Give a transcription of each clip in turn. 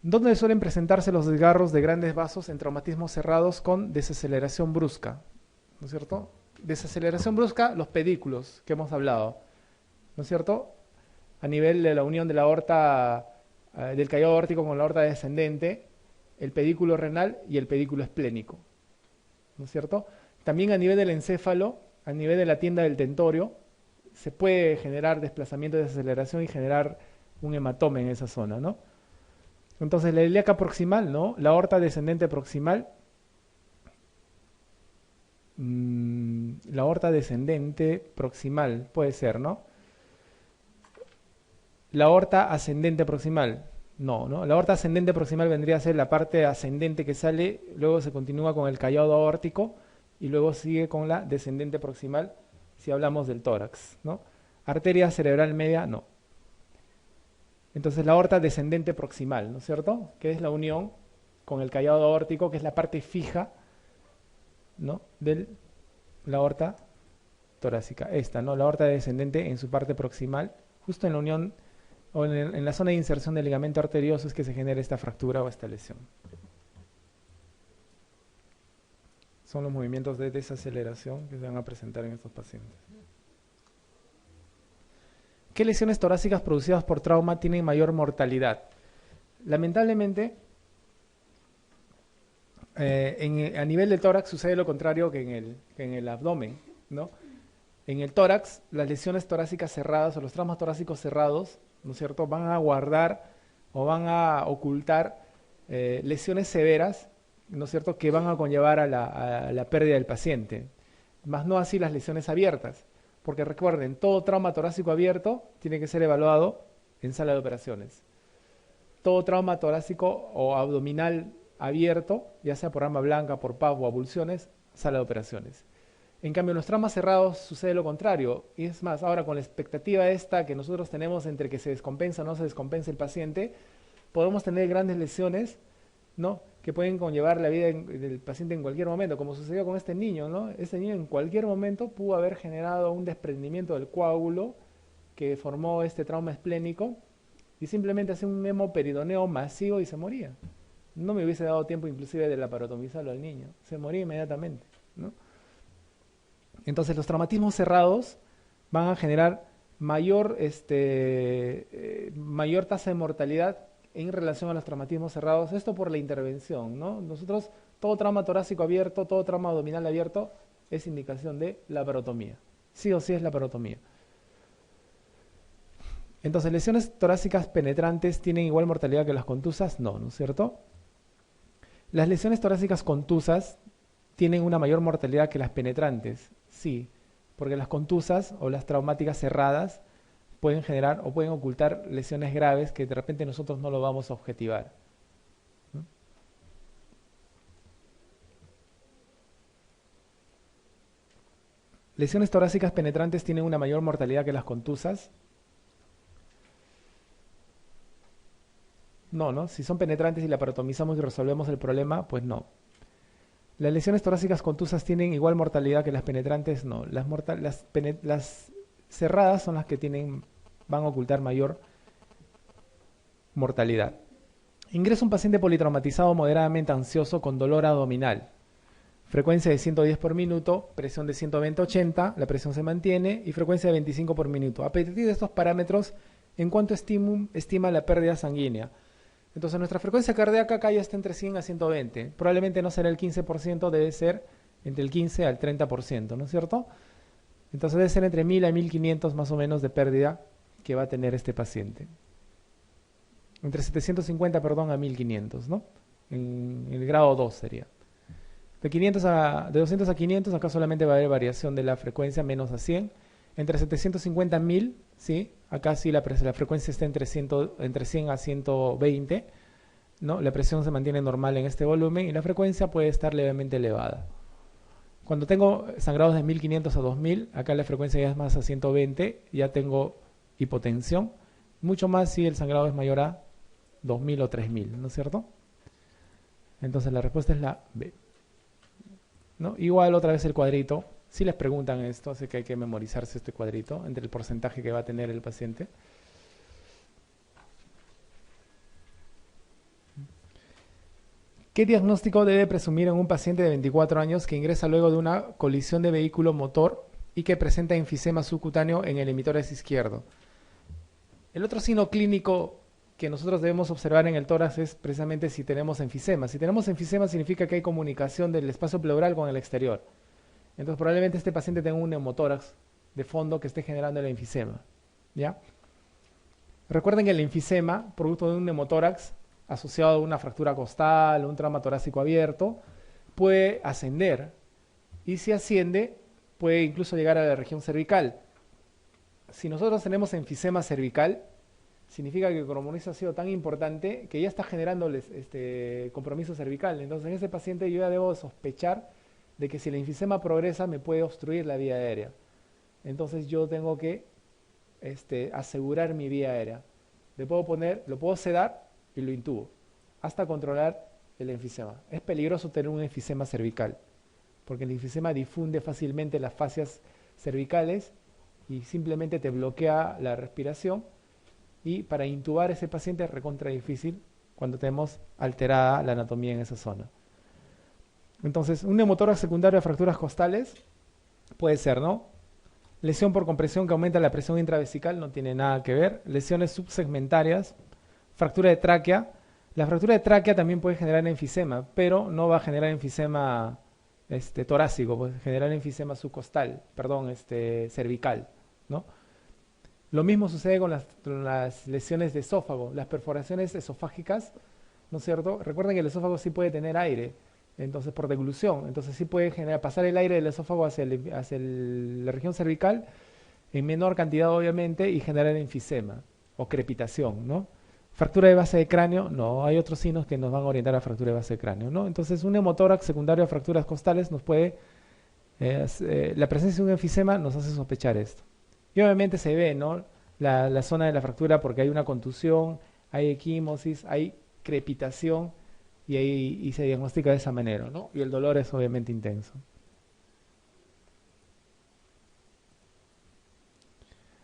¿Dónde suelen presentarse los desgarros de grandes vasos en traumatismos cerrados con desaceleración brusca? ¿No es cierto? Desaceleración brusca, los pedículos que hemos hablado, ¿no es cierto? A nivel de la unión de la aorta, del callado aórtico con la aorta descendente, el pedículo renal y el pedículo esplénico, ¿no es cierto? También a nivel del encéfalo, a nivel de la tienda del tentorio, se puede generar desplazamiento de desaceleración y generar un hematoma en esa zona, ¿no? Entonces la ilíaca proximal, ¿no? La aorta descendente proximal, la aorta descendente proximal, puede ser, ¿no? La aorta ascendente proximal, no, ¿no? La aorta ascendente proximal vendría a ser la parte ascendente que sale, luego se continúa con el callado aórtico y luego sigue con la descendente proximal si hablamos del tórax, ¿no? Arteria cerebral media, no. Entonces la aorta descendente proximal, ¿no es cierto? Que es la unión con el callado aórtico, que es la parte fija, ¿no? De la aorta torácica. Esta, ¿no? La aorta descendente en su parte proximal, justo en la unión o en la zona de inserción del ligamento arterioso es que se genera esta fractura o esta lesión. Son los movimientos de desaceleración que se van a presentar en estos pacientes. ¿Qué lesiones torácicas producidas por trauma tienen mayor mortalidad? Lamentablemente, a nivel del tórax sucede lo contrario que en el abdomen, ¿no? En el tórax, las lesiones torácicas cerradas o los traumas torácicos cerrados, ¿no es cierto?, van a guardar o van a ocultar lesiones severas, ¿no es cierto?, que van a conllevar a la pérdida del paciente, más no así las lesiones abiertas, porque recuerden, todo trauma torácico abierto tiene que ser evaluado en sala de operaciones. Todo trauma torácico o abdominal abierto, ya sea por arma blanca, por PAV o abulsiones, sala de operaciones. En cambio, en los traumas cerrados sucede lo contrario. Y es más, ahora con la expectativa esta que nosotros tenemos entre que se descompensa o no se descompensa el paciente, podemos tener grandes lesiones, ¿no?, que pueden conllevar la vida del paciente en cualquier momento, como sucedió con este niño, ¿no? Este niño en cualquier momento pudo haber generado un desprendimiento del coágulo que formó este trauma esplénico y simplemente hacía un hemoperidoneo masivo y se moría. No me hubiese dado tiempo inclusive de laparotomizarlo al niño, se moría inmediatamente, ¿no? Entonces los traumatismos cerrados van a generar mayor tasa de mortalidad en relación a los traumatismos cerrados. Esto por la intervención, ¿no? Nosotros, todo trauma torácico abierto, todo trauma abdominal abierto es indicación de laparotomía. Sí o sí es laparotomía. Entonces, ¿lesiones torácicas penetrantes tienen igual mortalidad que las contusas? No, ¿no es cierto? Las lesiones torácicas contusas tienen una mayor mortalidad que las penetrantes, sí, porque las contusas o las traumáticas cerradas pueden generar o pueden ocultar lesiones graves que de repente nosotros no lo vamos a objetivar, ¿no? Lesiones torácicas penetrantes tienen una mayor mortalidad que las contusas. No, ¿no? Si son penetrantes y laparotomizamos y resolvemos el problema, pues no. Las lesiones torácicas contusas tienen igual mortalidad que las penetrantes, no. Las cerradas son las que van a ocultar mayor mortalidad. Ingresa un paciente politraumatizado moderadamente ansioso con dolor abdominal. Frecuencia de 110 por minuto, presión de 120-80, la presión se mantiene y frecuencia de 25 por minuto. A partir de estos parámetros, ¿en cuánto estima la pérdida sanguínea? Entonces nuestra frecuencia cardíaca acá ya está entre 100 a 120. Probablemente no será el 15%, debe ser entre el 15 al 30%, ¿no es cierto? Entonces debe ser entre 1000 a 1500 más o menos de pérdida que va a tener este paciente. Entre 750, perdón, a 1500, ¿no? En el grado 2 sería. De 200 a 500 acá solamente va a haber variación de la frecuencia menos a 100. Entre 750 y 1000, ¿sí? Acá sí la frecuencia está entre 100 a 120, ¿no? La presión se mantiene normal en este volumen y la frecuencia puede estar levemente elevada. Cuando tengo sangrados de 1500 a 2000, acá la frecuencia ya es más a 120, ya tengo hipotensión. Mucho más si el sangrado es mayor a 2000 o 3000, ¿no es cierto? Entonces la respuesta es la B, ¿no? Igual otra vez el cuadrito. Si les preguntan esto, así que hay que memorizarse este cuadrito entre el porcentaje que va a tener el paciente. ¿Qué diagnóstico debe presumir en un paciente de 24 años que ingresa luego de una colisión de vehículo motor y que presenta enfisema subcutáneo en el hemitórax izquierdo? El otro signo clínico que nosotros debemos observar en el tórax es precisamente si tenemos enfisema. Si tenemos enfisema significa que hay comunicación del espacio pleural con el exterior. Entonces probablemente este paciente tenga un neumotórax de fondo que esté generando el enfisema. ¿Ya? Recuerden que el enfisema, producto de un neumotórax asociado a una fractura costal, un trauma torácico abierto, puede ascender. Y si asciende, puede incluso llegar a la región cervical. Si nosotros tenemos enfisema cervical, significa que el compromiso ha sido tan importante que ya está generando compromiso cervical. Entonces en ese paciente yo ya debo sospechar de que si el enfisema progresa me puede obstruir la vía aérea. Entonces yo tengo que asegurar mi vía aérea. Lo puedo sedar y lo intubo hasta controlar el enfisema. Es peligroso tener un enfisema cervical porque el enfisema difunde fácilmente las fascias cervicales y simplemente te bloquea la respiración, y para intubar a ese paciente es recontra difícil cuando tenemos alterada la anatomía en esa zona. Entonces, un neumotórax secundario de fracturas costales puede ser, ¿no? Lesión por compresión que aumenta la presión intravesical, no tiene nada que ver. Lesiones subsegmentarias, fractura de tráquea. La fractura de tráquea también puede generar enfisema, pero no va a generar enfisema torácico, puede generar enfisema subcostal, cervical, ¿no? Lo mismo sucede con las lesiones de esófago, las perforaciones esofágicas, ¿no es cierto? Recuerden que el esófago sí puede tener aire, entonces por deglución, entonces sí puede pasar el aire del esófago hacia la región cervical en menor cantidad obviamente y generar enfisema o crepitación, ¿no? Fractura de base de cráneo, no, hay otros signos que nos van a orientar a fractura de base de cráneo, ¿no? Entonces un neumotórax secundario a fracturas costales nos puede, la presencia de un enfisema nos hace sospechar esto. Y obviamente se ve, ¿no? La zona de la fractura porque hay una contusión, hay equimosis, hay crepitación y se diagnostica de esa manera, ¿no? Y el dolor es obviamente intenso.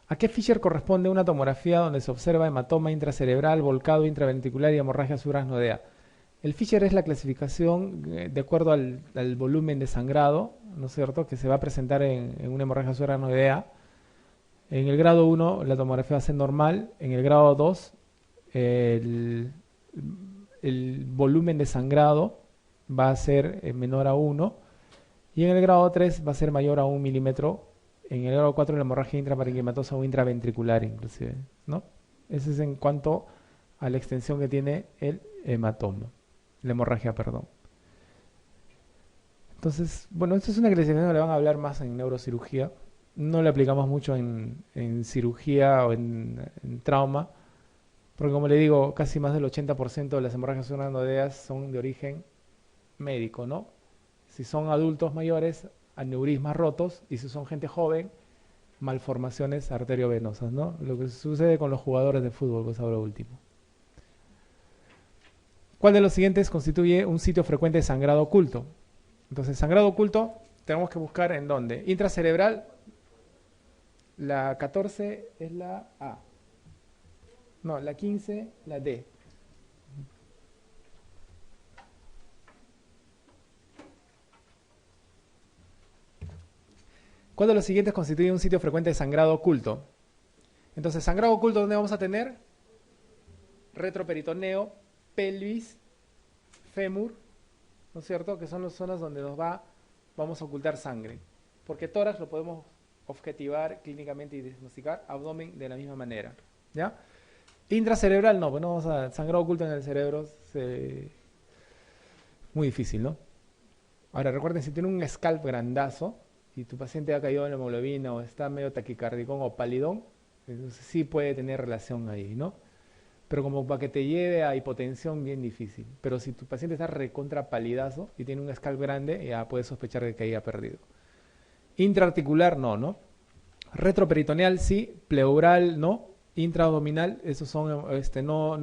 ¿A qué Fisher corresponde una tomografía donde se observa hematoma intracerebral, volcado intraventricular y hemorragia subaracnoidea? El Fisher es la clasificación de acuerdo al volumen de sangrado, ¿no es cierto?, que se va a presentar en una hemorragia subaracnoidea. En el grado 1 la tomografía va a ser normal, en el grado 2 el volumen de sangrado va a ser menor a 1 y en el grado 3 va a ser mayor a 1 milímetro. En el grado 4 la hemorragia intraparenquimatosa o intraventricular inclusive, ¿no? Ese es en cuanto a la extensión que tiene el hematoma, la hemorragia, perdón. Entonces, bueno, esto es una clasificación que le van a hablar más en neurocirugía. No le aplicamos mucho en cirugía o en trauma, porque como le digo, casi más del 80% de las hemorragias subaracnoideas son de origen médico, ¿no? Si son adultos mayores, aneurismas rotos, y si son gente joven, malformaciones arteriovenosas, ¿no? Lo que sucede con los jugadores de fútbol, pues ahora último. ¿Cuál de los siguientes constituye un sitio frecuente de sangrado oculto? Entonces, sangrado oculto tenemos que buscar en dónde. Intracerebral, la 14 es la A. No, la 15, la D. ¿Cuál de los siguientes constituye un sitio frecuente de sangrado oculto? Entonces, sangrado oculto, ¿dónde vamos a tener? Retroperitoneo, pelvis, fémur, ¿no es cierto? Que son las zonas donde vamos a ocultar sangre. Porque tórax lo podemos objetivar clínicamente y diagnosticar, abdomen de la misma manera, ¿ya? Intracerebral no, pues no vamos a sangrado oculto en el cerebro, muy difícil, ¿no? Ahora recuerden, si tiene un scalp grandazo y tu paciente ha caído en la hemoglobina o está medio taquicardicón o palidón, entonces sí puede tener relación ahí, ¿no? Pero como para que te lleve a hipotensión, bien difícil. Pero si tu paciente está recontra palidazo y tiene un scalp grande, ya puedes sospechar de que haya perdido. Intraarticular no. Retroperitoneal sí, pleural no, intraabdominal, esos son,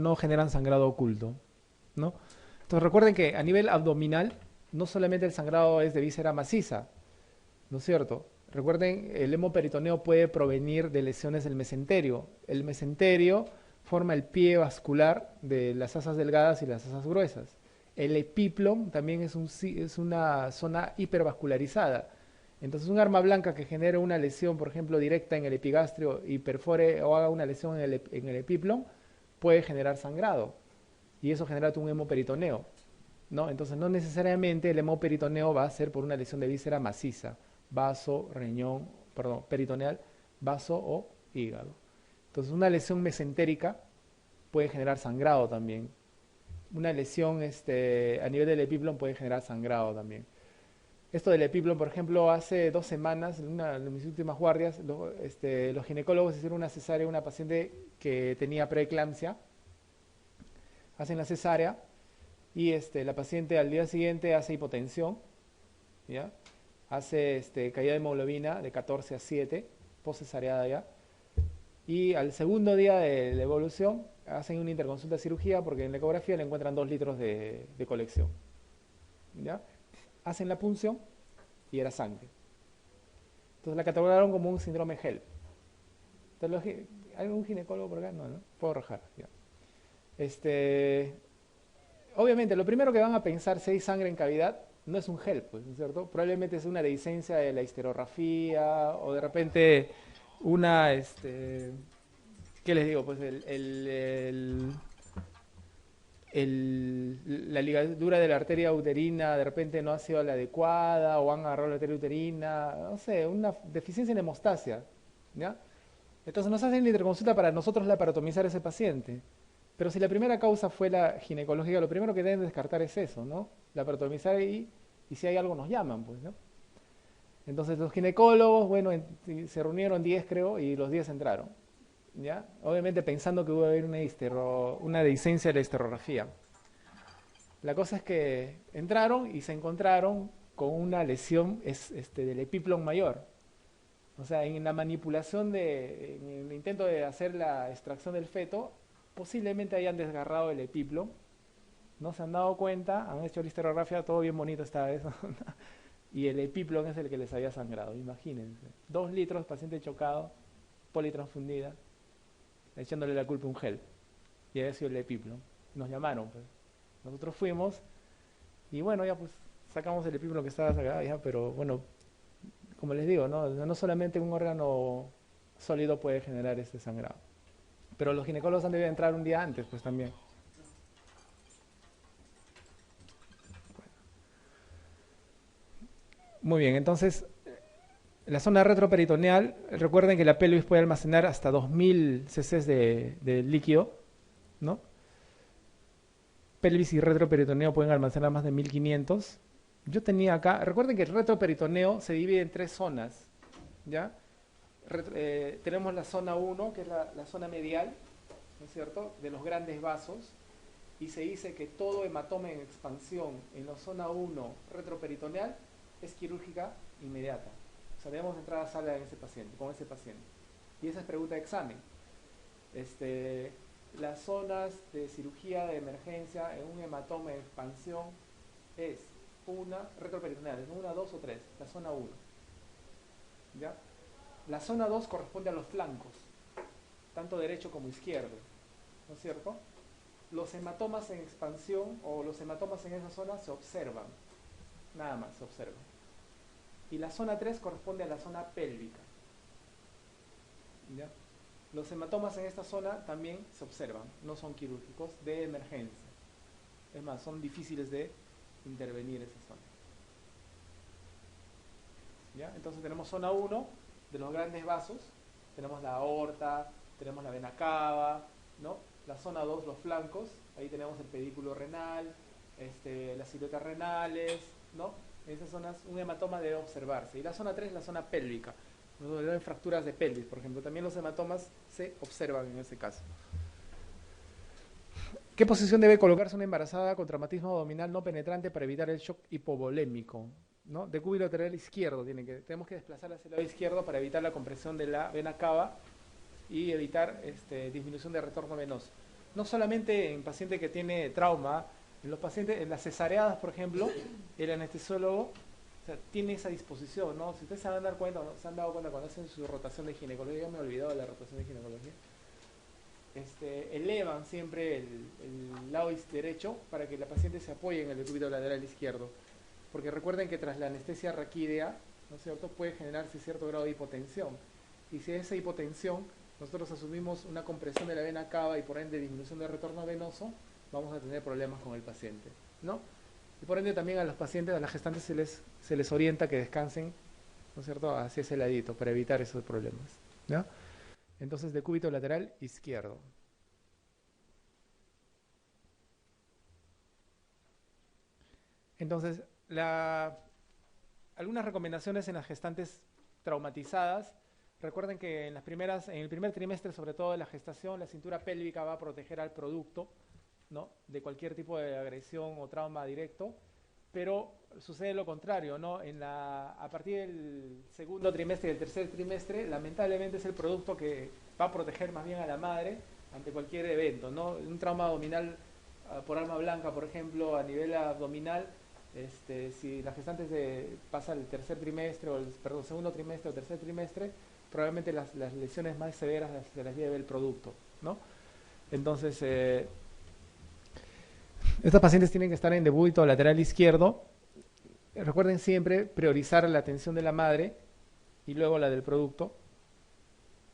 no generan sangrado oculto, ¿no? Entonces recuerden que a nivel abdominal no solamente el sangrado es de víscera maciza, ¿no es cierto? Recuerden, el hemoperitoneo puede provenir de lesiones del mesenterio. El mesenterio forma el pie vascular de las asas delgadas y las asas gruesas. El epiplom también es una zona hipervascularizada. Entonces, un arma blanca que genere una lesión, por ejemplo, directa en el epigastrio y perfore o haga una lesión en el epiplom, puede generar sangrado. Y eso genera un hemoperitoneo, ¿no? Entonces, no necesariamente el hemoperitoneo va a ser por una lesión de víscera maciza, vaso, riñón, perdón, peritoneal, vaso o hígado. Entonces, una lesión mesentérica puede generar sangrado también. Una lesión a nivel del epiplom puede generar sangrado también. Esto del epiplom, por ejemplo, hace 2 semanas, en una de mis últimas guardias, los ginecólogos hicieron una cesárea a una paciente que tenía preeclampsia. Hacen la cesárea y la paciente al día siguiente hace hipotensión, ¿ya? Hace caída de hemoglobina de 14 a 7, postcesareada ya. Y al segundo día de la evolución hacen una interconsulta de cirugía porque en la ecografía le encuentran 2 litros de colección, ¿ya? Hacen la punción y era sangre. Entonces la catalogaron como un síndrome HELP. Entonces, ¿hay un ginecólogo por acá? No, ¿no? Puedo rajar, ya. Obviamente, lo primero que van a pensar si hay sangre en cavidad no es un HELP, pues, ¿no es cierto? Probablemente es una dehiscencia de la histerografía o de repente una, ¿qué les digo? Pues la ligadura de la arteria uterina de repente no ha sido la adecuada o han agarrado la arteria uterina, no sé, una deficiencia en hemostasia, ¿ya? Entonces nos hacen la interconsulta para nosotros laparotomizar a ese paciente. Pero si la primera causa fue la ginecológica, lo primero que deben descartar es eso, ¿no? Laparotomizar y si hay algo nos llaman, pues, ¿no? Entonces los ginecólogos, bueno, se reunieron 10 creo y los 10 entraron, ¿ya? Obviamente pensando que iba a haber una dehiscencia de la histerografía. La cosa es que entraron y se encontraron con una lesión del epiplom mayor. O sea, en la manipulación en el intento de hacer la extracción del feto, posiblemente hayan desgarrado el epiplom. No se han dado cuenta, han hecho la histerografía, todo bien bonito está eso. Y el epiplom es el que les había sangrado, imagínense. 2 litros, paciente chocado, politransfundida, echándole la culpa a un gel. Y había sido el epiplom. Nos llamaron, pues. Nosotros fuimos y bueno, ya pues sacamos el epiplom que estaba sacado, ya, pero bueno, como les digo, no solamente un órgano sólido puede generar este sangrado. Pero los ginecólogos han debido entrar un día antes, pues también. Muy bien, entonces, la zona retroperitoneal, recuerden que la pelvis puede almacenar hasta 2000 cc de líquido, ¿no? Pelvis y retroperitoneo pueden almacenar más de 1500. Yo tenía acá, recuerden que el retroperitoneo se divide en 3 zonas, ¿ya? Tenemos la zona 1, que es la zona medial, ¿no es cierto?, de los grandes vasos, y se dice que todo hematoma en expansión en la zona 1 retroperitoneal es quirúrgica inmediata. O sea, debemos entrar a sala en ese paciente, con ese paciente. Y esa es pregunta de examen. Las zonas de cirugía de emergencia en un hematoma en expansión es una retroperitoneal, es una, 2 o 3, la zona 1. ¿Ya? La zona 2 corresponde a los flancos, tanto derecho como izquierdo, ¿no es cierto? Los hematomas en expansión o los hematomas en esa zona se observan, nada más se observan. Y la zona 3 corresponde a la zona pélvica. ¿Ya? Los hematomas en esta zona también se observan, no son quirúrgicos, de emergencia. Es más, son difíciles de intervenir esa zona. ¿Ya? Entonces tenemos zona 1 de los grandes vasos, tenemos la aorta, tenemos la vena cava, ¿no? La zona 2, los flancos, ahí tenemos el pedículo renal, las siluetas renales, ¿no? En esas zonas un hematoma debe observarse. Y la zona 3 es la zona pélvica, donde hay fracturas de pelvis, por ejemplo. También los hematomas se observan en ese caso. ¿Qué posición debe colocarse una embarazada con traumatismo abdominal no penetrante para evitar el shock hipovolémico? ¿No? Decúbito lateral izquierdo. Tenemos que desplazar hacia el lado izquierdo para evitar la compresión de la vena cava y evitar disminución de retorno venoso. No solamente en paciente que tiene trauma, en los pacientes, en las cesareadas, por ejemplo, el anestesiólogo, o sea, tiene esa disposición, ¿no? Si ustedes se van a dar cuenta, ¿no? Se han dado cuenta cuando hacen su rotación de ginecología, yo me he olvidado de la rotación de ginecología. elevan siempre el lado derecho para que la paciente se apoye en el decúbito lateral izquierdo. Porque recuerden que tras la anestesia raquídea, ¿no es cierto?, puede generarse cierto grado de hipotensión. Y si esa hipotensión nosotros asumimos una compresión de la vena cava y por ende disminución del retorno venoso, vamos a tener problemas con el paciente, ¿no? Y por ende también a los pacientes, a las gestantes se les orienta que descansen, ¿no es cierto?, hacia ese ladito para evitar esos problemas, ¿ya? Entonces, decúbito lateral izquierdo. Entonces, algunas recomendaciones en las gestantes traumatizadas. Recuerden que en el primer trimestre, sobre todo de la gestación, la cintura pélvica va a proteger al producto, ¿no?, de cualquier tipo de agresión o trauma directo, pero sucede lo contrario, ¿no? A partir del segundo trimestre y del tercer trimestre, lamentablemente es el producto que va a proteger más bien a la madre ante cualquier evento, ¿no? Un trauma abdominal por arma blanca, por ejemplo, a nivel abdominal, si la gestante pasa el tercer trimestre, perdón, segundo trimestre o tercer trimestre, probablemente las lesiones más severas se las lleve el producto, ¿no? Entonces, estas pacientes tienen que estar en decúbito lateral izquierdo. Recuerden siempre priorizar la atención de la madre y luego la del producto,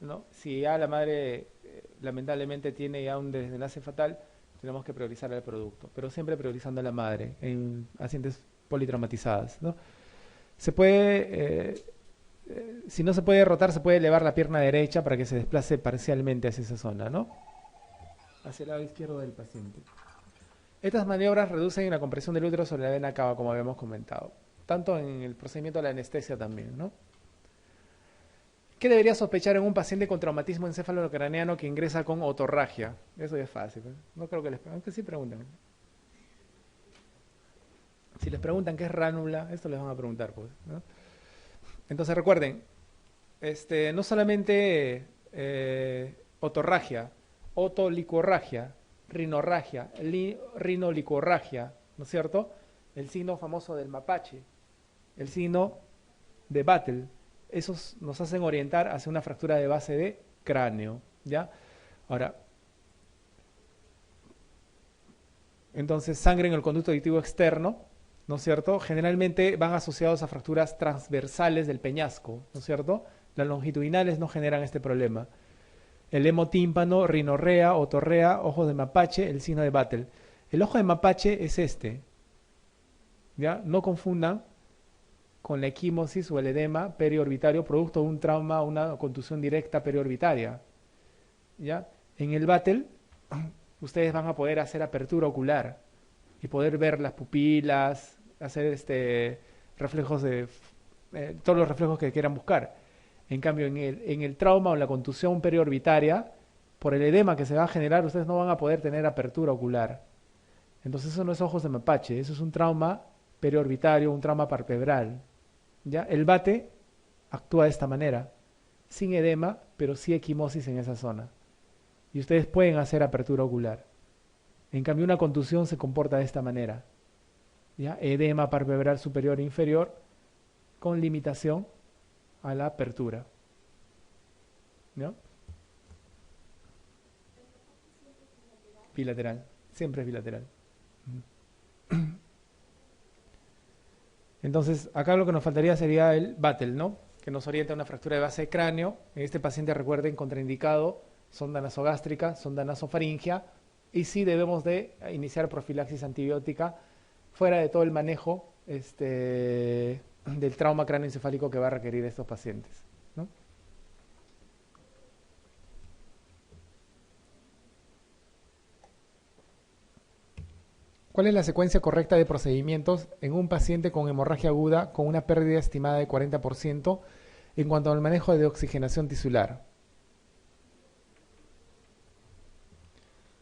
¿no? Si ya la madre lamentablemente tiene ya un desenlace fatal, tenemos que priorizar el producto, pero siempre priorizando a la madre en pacientes politraumatizadas, ¿no? Se puede, si no se puede rotar, se puede elevar la pierna derecha para que se desplace parcialmente hacia esa zona, ¿no? Hacia el lado izquierdo del paciente. Estas maniobras reducen la compresión del útero sobre la vena cava, como habíamos comentado, tanto en el procedimiento de la anestesia también, ¿no? ¿Qué debería sospechar en un paciente con traumatismo encefalocraneano que ingresa con otorragia? Eso ya es fácil, ¿eh? No creo que aunque sí preguntan. Si les preguntan qué es ránula, esto les van a preguntar, pues, ¿no? Entonces recuerden, no solamente otorragia, otolicorragia, rinorragia, rinolicorragia, ¿no es cierto? El signo famoso del mapache, el signo de Battle, esos nos hacen orientar hacia una fractura de base de cráneo, ¿ya? Ahora, entonces sangre en el conducto auditivo externo, ¿no es cierto? Generalmente van asociados a fracturas transversales del peñasco, ¿no es cierto? Las longitudinales no generan este problema. El hemotímpano, rinorrea, otorrea, ojo de mapache, el signo de Battle. El ojo de mapache es ¿ya? No confundan con la equimosis o el edema periorbitario producto de un trauma o una contusión directa periorbitaria, ¿ya? En el Battle, ustedes van a poder hacer apertura ocular y poder ver las pupilas, hacer reflejos todos los reflejos que quieran buscar. En cambio, en el trauma o la contusión periorbitaria, por el edema que se va a generar, ustedes no van a poder tener apertura ocular. Entonces eso no es ojos de mapache, eso es un trauma periorbitario, un trauma palpebral, ¿ya? El bate actúa de esta manera, sin edema, pero sí equimosis en esa zona. Y ustedes pueden hacer apertura ocular. En cambio, una contusión se comporta de esta manera, ¿ya? Edema palpebral superior e inferior, con limitación a la apertura, ¿no? Bilateral, siempre es bilateral. Entonces, acá lo que nos faltaría sería el Battle, ¿no? Que nos orienta a una fractura de base de cráneo. En este paciente, recuerden, contraindicado, sonda nasogástrica, sonda nasofaringia, y sí debemos de iniciar profilaxis antibiótica fuera de todo el manejo del trauma cráneoencefálico que va a requerir estos pacientes, ¿no? ¿Cuál es la secuencia correcta de procedimientos en un paciente con hemorragia aguda con una pérdida estimada de 40% en cuanto al manejo de oxigenación tisular?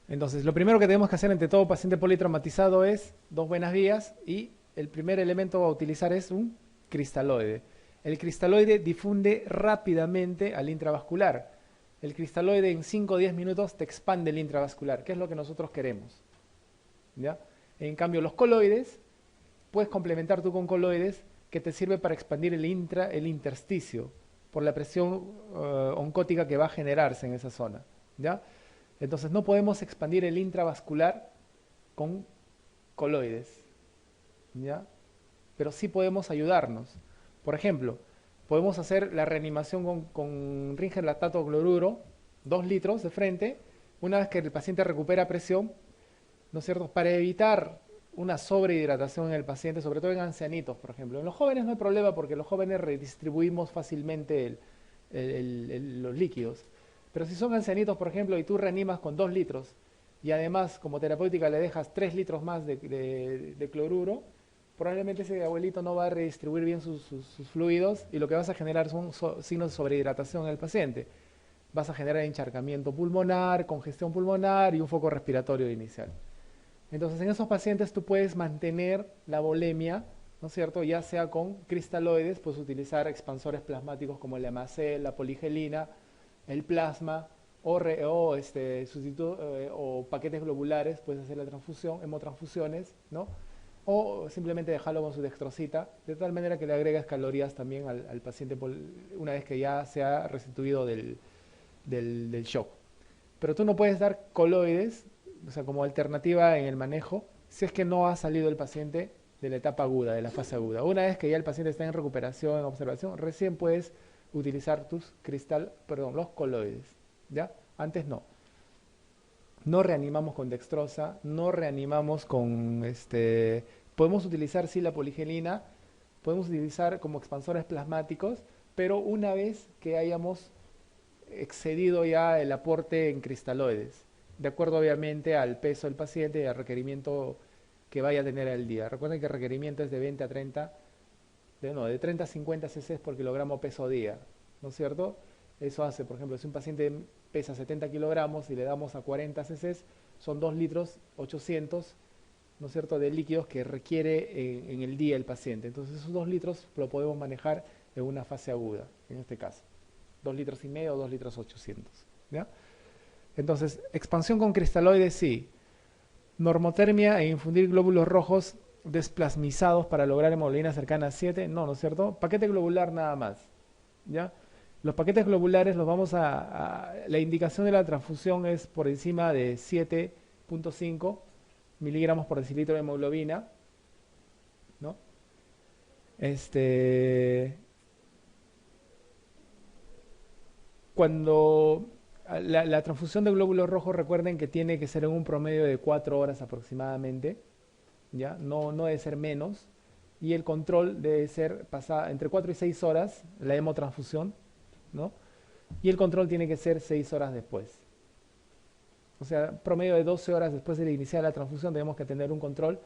Entonces, lo primero que tenemos que hacer ante todo paciente politraumatizado es 2 buenas vías, y el primer elemento a utilizar es un cristaloide. El cristaloide difunde rápidamente al intravascular. El cristaloide en 5 o 10 minutos te expande el intravascular, que es lo que nosotros queremos, ¿ya? En cambio, los coloides, puedes complementar tú con coloides que te sirve para expandir el intersticio por la presión oncótica que va a generarse en esa zona, ¿ya? Entonces no podemos expandir el intravascular con coloides, ¿ya? Pero sí podemos ayudarnos. Por ejemplo, podemos hacer la reanimación con Ringer lactato cloruro, 2 litros de frente, una vez que el paciente recupera presión, ¿no es cierto? Para evitar una sobrehidratación en el paciente, sobre todo en ancianitos, por ejemplo. En los jóvenes no hay problema porque los jóvenes redistribuimos fácilmente los líquidos. Pero si son ancianitos, por ejemplo, y tú reanimas con 2 litros y además como terapéutica le dejas 3 litros más de cloruro, probablemente ese abuelito no va a redistribuir bien sus fluidos y lo que vas a generar son signos de sobrehidratación en el paciente. Vas a generar encharcamiento pulmonar, congestión pulmonar y un foco respiratorio inicial. Entonces, en esos pacientes tú puedes mantener la volemia, ¿no es cierto? Ya sea con cristaloides, puedes utilizar expansores plasmáticos como el hemacel, la poligelina, el plasma, o paquetes globulares, puedes hacer la transfusión, hemotransfusiones, ¿no? O simplemente dejarlo con su dextrosita, de tal manera que le agregas calorías también al paciente una vez que ya se ha restituido del shock. Pero tú no puedes dar coloides, o sea, como alternativa en el manejo, si es que no ha salido el paciente de la etapa aguda, de la fase aguda. Una vez que ya el paciente está en recuperación, en observación, recién puedes utilizar los coloides, ¿ya? Antes no. No reanimamos con dextrosa, no reanimamos con podemos utilizar sí la poligelina, podemos utilizar como expansores plasmáticos, pero una vez que hayamos excedido ya el aporte en cristaloides, de acuerdo obviamente al peso del paciente y al requerimiento que vaya a tener al día. Recuerden que el requerimiento es de 20 a 30, de 30 a 50 cc por kilogramo peso día, ¿no es cierto? Eso hace, por ejemplo, si un paciente pesa 70 kilogramos y le damos a 40 cc, son 2 litros 800, ¿no es cierto?, de líquidos que requiere en el día el paciente. Entonces esos 2 litros lo podemos manejar en una fase aguda, en este caso. 2 litros y medio o 2 litros 800, ¿ya? Entonces, expansión con cristaloides, sí. Normotermia e infundir glóbulos rojos desplasmizados para lograr hemoglobina cercana a 7, no, ¿no es cierto? Paquete globular nada más, ¿ya? Los paquetes globulares los vamos la indicación de la transfusión es por encima de 7.5 miligramos por decilitro de hemoglobina, ¿no? Cuando la transfusión de glóbulos rojos, recuerden que tiene que ser en un promedio de 4 horas aproximadamente, ¿ya? No debe ser menos, y el control debe ser pasada entre 4 y 6 horas, la hemotransfusión, ¿no? Y el control tiene que ser 6 horas después. O sea, promedio de 12 horas después de iniciar la transfusión tenemos que tener un control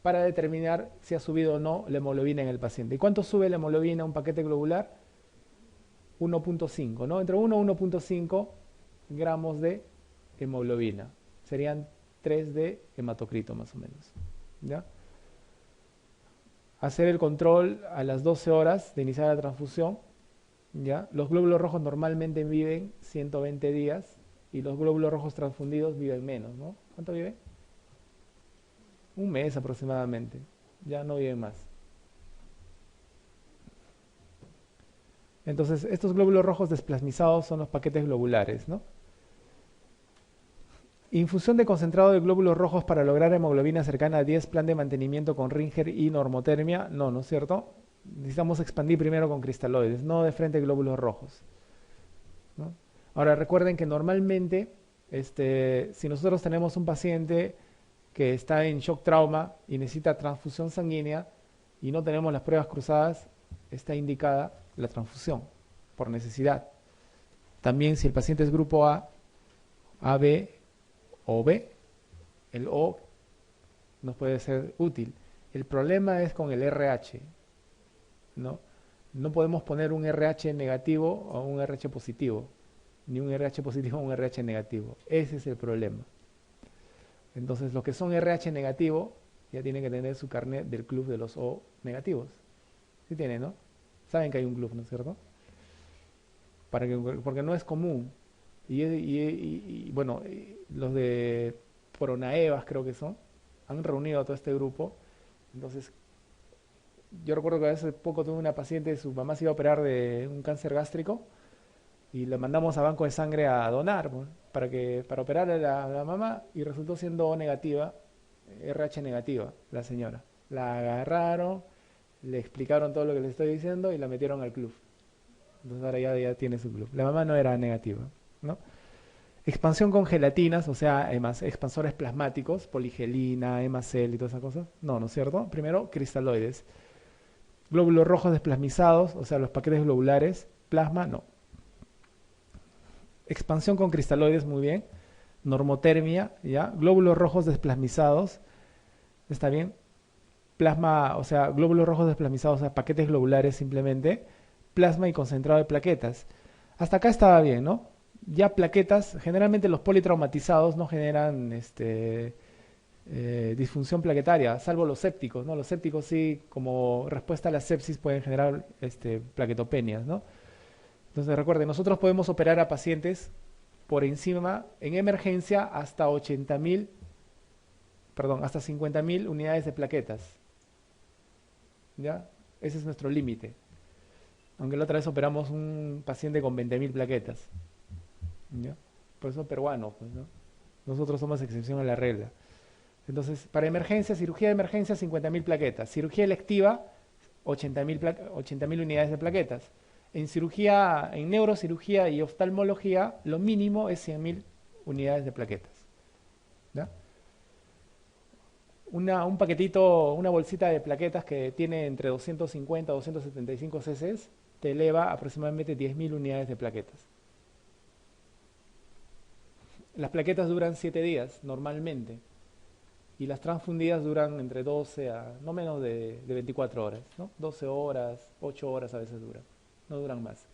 para determinar si ha subido o no la hemoglobina en el paciente. ¿Y cuánto sube la hemoglobina un paquete globular? 1.5, ¿no? Entre 1 y 1.5 gramos de hemoglobina. Serían 3 de hematocrito más o menos, ¿ya? Hacer el control a las 12 horas de iniciar la transfusión, ¿ya? Los glóbulos rojos normalmente viven 120 días y los glóbulos rojos transfundidos viven menos, ¿no? ¿Cuánto viven? Un mes aproximadamente, ya no viven más. Entonces, estos glóbulos rojos desplasmizados son los paquetes globulares, ¿no? Infusión de concentrado de glóbulos rojos para lograr hemoglobina cercana a 10, plan de mantenimiento con Ringer y normotermia. No, ¿no es cierto? Necesitamos expandir primero con cristaloides, no de frente glóbulos rojos, ¿no? Ahora recuerden que normalmente, si nosotros tenemos un paciente que está en shock trauma y necesita transfusión sanguínea y no tenemos las pruebas cruzadas, está indicada la transfusión por necesidad. También si el paciente es grupo A, AB o B, el O nos puede ser útil. El problema es con el RH, ¿no? No podemos poner un RH negativo o un RH positivo, ni un RH positivo o un RH negativo. Ese es el problema. Entonces, los que son RH negativo ya tienen que tener su carnet del club de los O negativos. ¿Sí tienen, no? Saben que hay un club, ¿no es cierto? Porque no es común. Bueno, los de Pronaevas creo que han reunido a todo este grupo. Entonces, yo recuerdo que hace poco tuve una paciente, su mamá se iba a operar de un cáncer gástrico y le mandamos a banco de sangre a donar, pues, para operar a la mamá y resultó siendo negativa, RH negativa, la señora. La agarraron, le explicaron todo lo que le estoy diciendo y la metieron al club. Entonces ahora ya tiene su club. La mamá no era negativa, ¿no? Expansión con gelatinas, o sea, expansores plasmáticos, poligelina, hemacel y todas esas cosas. No, ¿no es cierto? Primero, cristaloides. Glóbulos rojos desplasmizados, o sea, los paquetes globulares. Plasma, no. Expansión con cristaloides, muy bien. Normotermia, ¿ya? Glóbulos rojos desplasmizados, ¿está bien? Plasma, o sea, glóbulos rojos desplasmizados, o sea, paquetes globulares simplemente. Plasma y concentrado de plaquetas. Hasta acá estaba bien, ¿no? Ya plaquetas, generalmente los politraumatizados no generan disfunción plaquetaria, salvo los sépticos, ¿no? Los sépticos sí, como respuesta a la sepsis, pueden generar plaquetopenias, ¿no? Entonces recuerden, nosotros podemos operar a pacientes por encima, en emergencia, hasta 80.000, perdón, hasta 50.000 unidades de plaquetas. ¿Ya? Ese es nuestro límite. Aunque la otra vez operamos un paciente con 20.000 plaquetas. ¿Ya? Por eso peruano, pues, ¿no? Nosotros somos excepción a la regla. Entonces, para emergencia, cirugía de emergencia, 50.000 plaquetas. Cirugía electiva, 80.000 unidades de plaquetas. En cirugía, en neurocirugía y oftalmología, lo mínimo es 100.000 unidades de plaquetas. ¿Ya? Un paquetito, una bolsita de plaquetas que tiene entre 250 y 275 cc, te eleva aproximadamente 10.000 unidades de plaquetas. Las plaquetas duran 7 días normalmente y las transfundidas duran entre 12 a no menos de 24 horas, ¿no? 12 horas, 8 horas a veces duran, no duran más.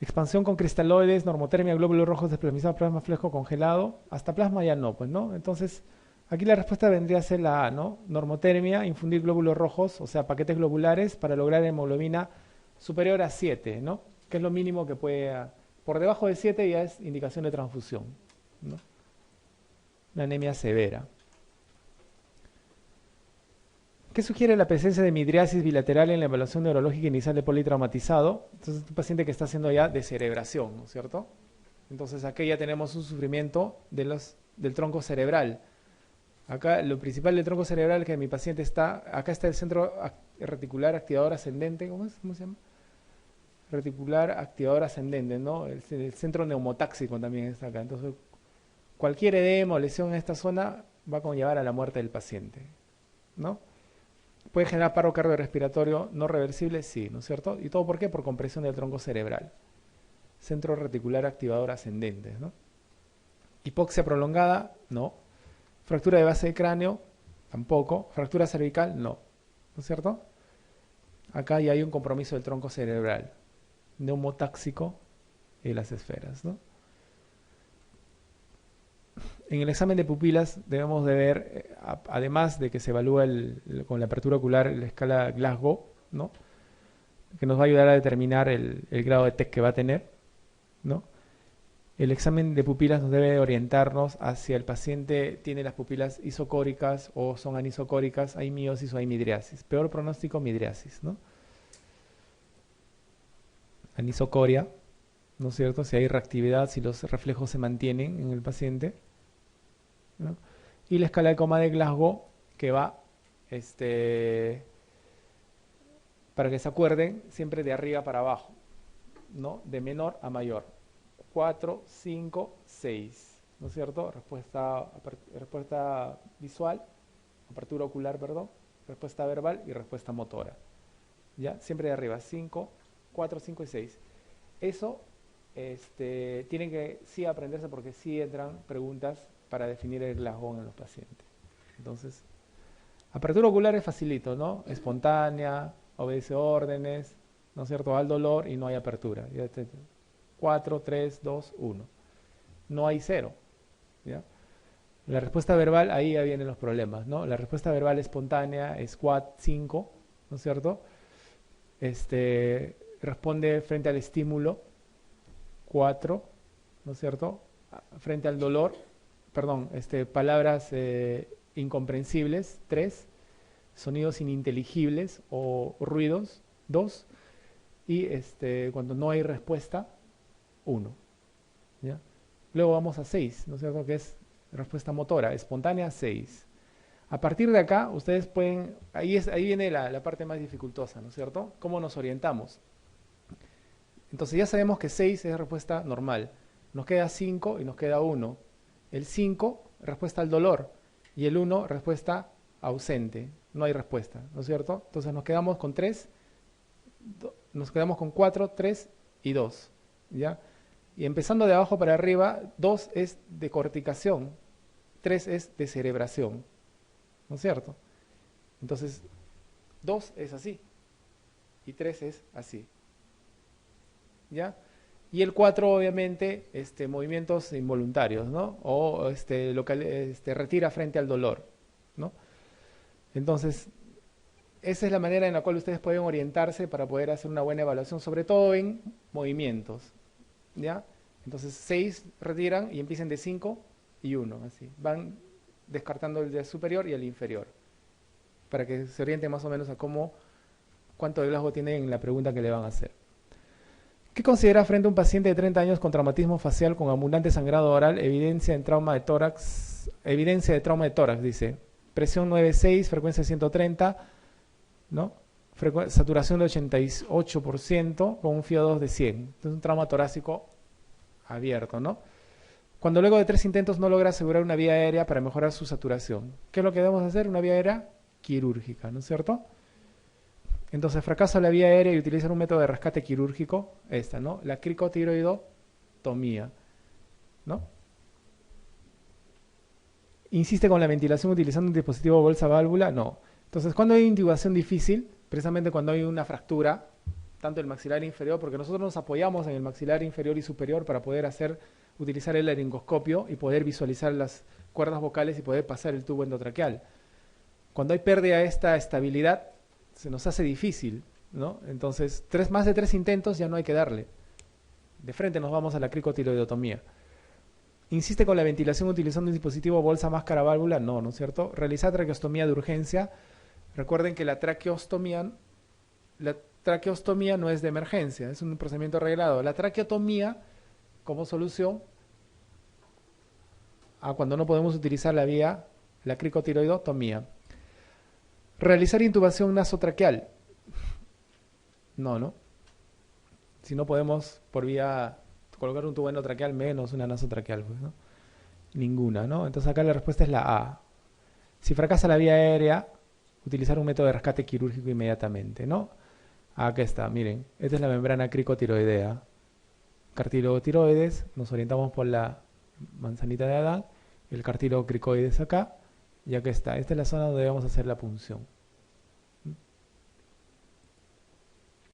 Expansión con cristaloides, normotermia, glóbulos rojos desplasmizados, plasma fresco congelado, hasta plasma ya no, pues, ¿no? Entonces, aquí la respuesta vendría a ser la A, ¿no? Normotermia, infundir glóbulos rojos, o sea, paquetes globulares para lograr hemoglobina superior a 7, ¿no? Que es lo mínimo que puede... Por debajo de 7 ya es indicación de transfusión, ¿no? Una anemia severa. ¿Qué sugiere la presencia de midriasis bilateral en la evaluación neurológica inicial de politraumatizado? Entonces, un paciente que está haciendo ya descerebración, ¿no es cierto? Entonces, aquí ya tenemos un sufrimiento del tronco cerebral. Acá, lo principal del tronco cerebral que mi paciente está, acá está el centro reticular activador ascendente, ¿cómo es? ¿Cómo se llama? Reticular activador ascendente, ¿no? El centro neumotáxico también está acá. Entonces, cualquier edema o lesión en esta zona va a conllevar a la muerte del paciente, ¿no? ¿Puede generar paro cardiorrespiratorio no reversible? Sí, ¿no es cierto? ¿Y todo por qué? Por compresión del tronco cerebral. Centro reticular activador ascendente, ¿no? Hipoxia prolongada, no. Fractura de base de cráneo, tampoco. Fractura cervical, no. ¿No es cierto? Acá ya hay un compromiso del tronco cerebral. Neumotáxico y las esferas, ¿no? En el examen de pupilas debemos de ver, además de que se evalúa con la apertura ocular la escala Glasgow, ¿no? Que nos va a ayudar a determinar el grado de TEC que va a tener, ¿no? El examen de pupilas nos debe orientarnos hacia el paciente tiene las pupilas isocóricas o son anisocóricas, hay miosis o hay midriasis. Peor pronóstico, midriasis, ¿no? Anisocoria, ¿no es cierto? Si hay reactividad, si los reflejos se mantienen en el paciente, ¿no? Y la escala de coma de Glasgow que va, para que se acuerden, siempre de arriba para abajo, ¿no? De menor a mayor. 4, 5, 6, ¿no es cierto? Respuesta visual, apertura ocular, perdón, respuesta verbal y respuesta motora. ¿Ya? Siempre de arriba, 5, 4, 5 y 6. Eso tienen que sí aprenderse porque sí entran preguntas para definir el Glasgow en los pacientes. Entonces, apertura ocular es facilito, ¿no? Espontánea, obedece órdenes, ¿no es cierto? Al dolor y no hay apertura. 4, 3, 2, 1. No hay 0. ¿Ya? La respuesta verbal, ahí ya vienen los problemas, ¿no? La respuesta verbal espontánea es 4, 5, ¿no es cierto? Responde frente al estímulo, 4, ¿no es cierto? Frente al dolor, perdón, palabras incomprensibles, 3, sonidos ininteligibles o ruidos, 2, y cuando no hay respuesta, 1. ¿Ya? Luego vamos a 6, ¿no es cierto? Que es respuesta motora, espontánea 6. A partir de acá, ustedes pueden, ahí viene la parte más dificultosa, ¿no es cierto? ¿Cómo nos orientamos? Entonces ya sabemos que 6 es respuesta normal. Nos queda 5 y nos queda 1. El 5, respuesta al dolor. Y el 1, respuesta ausente. No hay respuesta, ¿no es cierto? Entonces nos quedamos con 3, nos quedamos con 4, 3 y 2. ¿Ya? Y empezando de abajo para arriba, 2 es de corticación, 3 es de cerebración. ¿No es cierto? Entonces, 2 es así y 3 es así. ¿Ya? Y el 4, obviamente, movimientos involuntarios, ¿no? O retira frente al dolor, ¿no? Entonces, esa es la manera en la cual ustedes pueden orientarse para poder hacer una buena evaluación, sobre todo en movimientos. ¿Ya? Entonces, 6 retiran y empiezan de 5 y 1, así. Van descartando el de superior y el inferior, para que se oriente más o menos a cuánto de Glasgow tiene en la pregunta que le van a hacer. ¿Qué considera frente a un paciente de 30 años con traumatismo facial con abundante sangrado oral, evidencia de trauma de tórax, dice? Presión 9,6, frecuencia 130, ¿no? Saturación de 88% con un FiO2 de 100. Entonces un trauma torácico abierto, ¿no? Cuando luego de 3 intentos no logra asegurar una vía aérea para mejorar su saturación. ¿Qué es lo que debemos hacer? Una vía aérea quirúrgica, ¿no es cierto? Entonces fracasa la vía aérea y utilizar un método de rescate quirúrgico, ¿no? La cricotiroidotomía, ¿no? ¿Insiste con la ventilación utilizando un dispositivo bolsa-válvula? No. Entonces, cuando hay intubación difícil, precisamente cuando hay una fractura, tanto el maxilar inferior, porque nosotros nos apoyamos en el maxilar inferior y superior para poder utilizar el laringoscopio y poder visualizar las cuerdas vocales y poder pasar el tubo endotraqueal. Cuando hay pérdida de esta estabilidad, se nos hace difícil, ¿no? Entonces, más de 3 intentos ya no hay que darle. De frente nos vamos a la cricotiroidotomía. ¿Insiste con la ventilación utilizando un dispositivo bolsa, máscara, válvula? No, ¿no es cierto? Realizar traqueostomía de urgencia. Recuerden que la traqueostomía no es de emergencia, es un procedimiento arreglado. La traqueotomía, como solución a cuando no podemos utilizar la cricotiroidotomía. Realizar intubación nasotraqueal. No. Si no podemos por vía colocar un tubo endotraqueal menos una nasotraqueal, pues, ¿no? Ninguna, ¿no? Entonces acá la respuesta es la A. Si fracasa la vía aérea, utilizar un método de rescate quirúrgico inmediatamente, ¿no? Acá está, miren, esta es la membrana cricotiroidea. Cartílago tiroides, nos orientamos por la manzanita de Adán, el cartílago cricoides acá, y acá está. Esta es la zona donde vamos a hacer la punción.